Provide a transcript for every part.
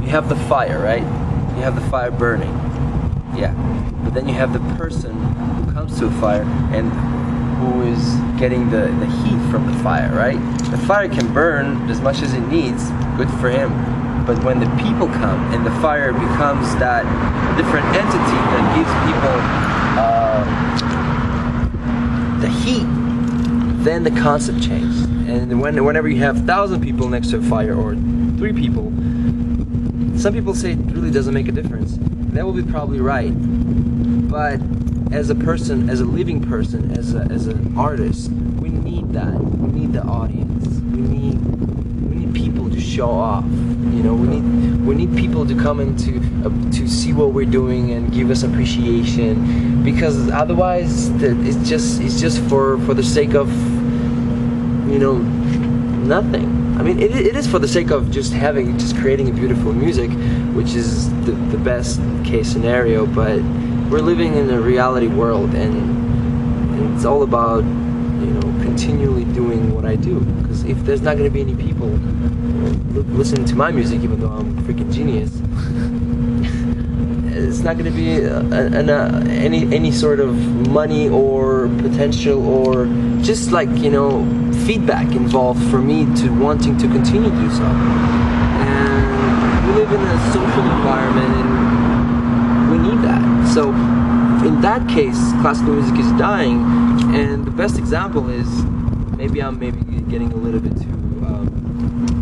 you have the fire, right? You have the fire burning. Yeah. But then you have the person who comes to a fire and who is getting the heat from the fire, right? The fire can burn as much as it needs, good for him. But when the people come and the fire becomes that different entity that gives people the heat, then the concept changes. And whenever you have 1,000 people next to a fire or 3 people, some people say it really doesn't make a difference. That will be probably right. But as a person, as a living person, as an artist, we need that. We need the audience. We need people to show off. You know, we need people to come in to see what we're doing and give us appreciation. Because otherwise, it's just for the sake of, you know, nothing. I mean, it is for the sake of just creating a beautiful music, which is the best case scenario. But we're living in a reality world, and it's all about, you know, continually doing what I do. Because if there's not going to be any people listening to my music, even though I'm a freaking genius, it's not going to be any sort of money or potential or just, like, you know, feedback involved for me to wanting to continue to do so. And we live in a social environment, and we need that. So in that case, classical music is dying, and the best example is, maybe I'm getting a little bit too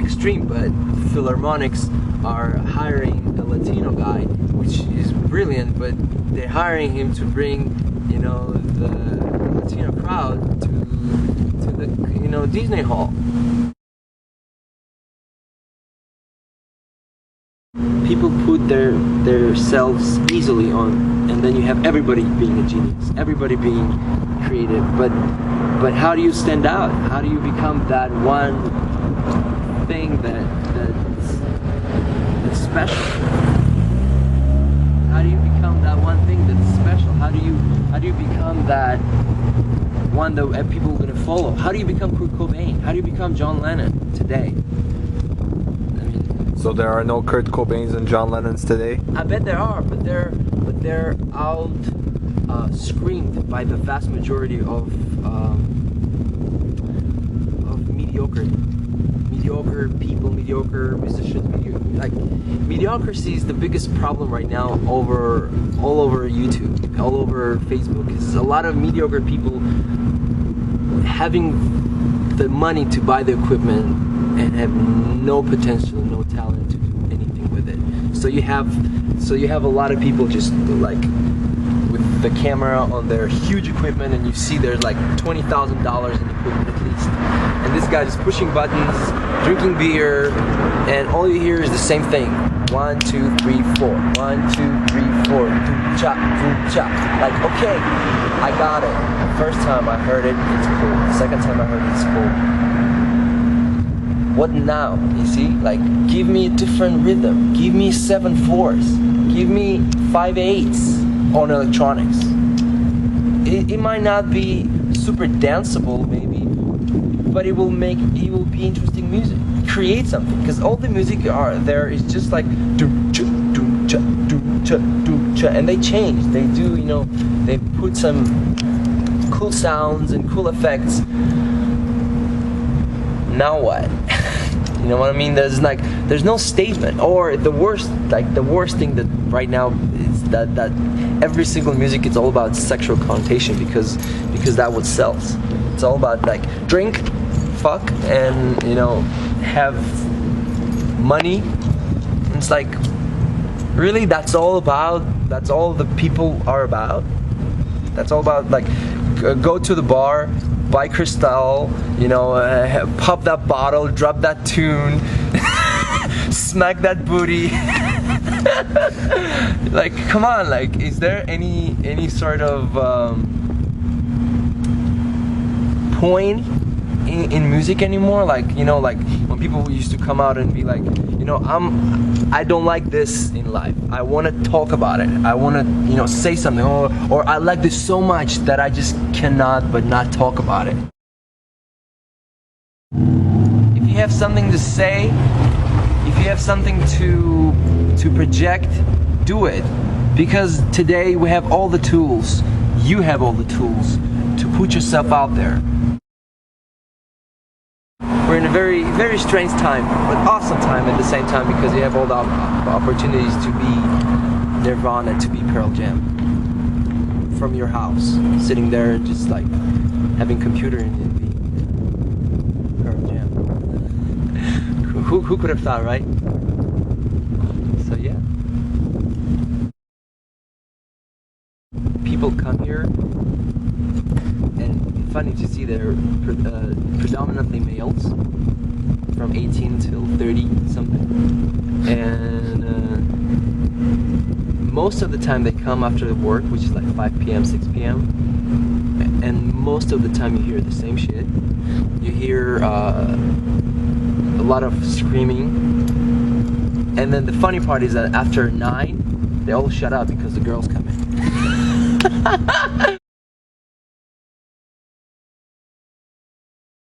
extreme, but Philharmonics are hiring a Latino guy, which is brilliant, but they're hiring him to bring, you know, the Latino crowd to the, you know, Disney Hall. People put their selves easily on, and then you have everybody being a genius, everybody being creative. But how do you stand out? How do you become that one thing that's special? How do you become that one thing that's special? How do you become that one that people are gonna follow? How do you become Kurt Cobain? How do you become John Lennon today? So there are no Kurt Cobains and John Lennons today? I bet there are, but they're out screamed by the vast majority of mediocre people, mediocre musicians. Like, mediocrity is the biggest problem right now all over YouTube, all over Facebook. Because a lot of mediocre people having the money to buy the equipment and have no potential, no talent to do anything with it. So you have a lot of people just like with the camera on their huge equipment, and you see there's like $20,000 in equipment at least. And this guy just pushing buttons, drinking beer, and all you hear is the same thing. 1, 2, 3, 4. 1, 2, 3, 4. Doop-cha, doop-cha. Like, okay, I got it. The first time I heard it, it's cool. The second time I heard it, it's cool. What now? You see? Like, give me a different rhythm. Give me 7/4s. Give me 5/8s on electronics. It might not be super danceable, maybe, but it will be interesting music. Create something, because all the music there is just like doom-cha, doom-cha, doom-cha, doom-cha, and they change. They do, you know, they put some cool sounds and cool effects. Now what? You know what I mean? There's no statement. Or the worst thing that right now is that every single music is all about sexual connotation, because that's what sells. It's all about, like, drink, fuck, and, you know, have money. It's like, really, that's all the people are about? That's all about, like, go to the bar, buy Cristal, you know, pop that bottle, drop that tune, smack that booty. Like, come on, like, is there any sort of point in music anymore? Like, you know, like when people used to come out and be like, you know, I don't like this in life. I want to talk about it. I want to, you know, say something, or I like this so much that I just cannot but not talk about it. If you have something to say, if you have something to project, do it. Because today we have all the tools. You have all the tools to put yourself out there. We're in a very, very strange time, but awesome time at the same time, because you have all the opportunities to be Nirvana, to be Pearl Jam. From your house, sitting there and just like having computer and being Pearl Jam. Who could have thought, right? So yeah. People come here, and funny to see they're predominantly males, from 18 till 30 something, and most of the time they come after the work, which is like 5 p.m., 6 p.m. And most of the time you hear the same shit. You hear a lot of screaming. And then the funny part is that after 9, they all shut up because the girls come in.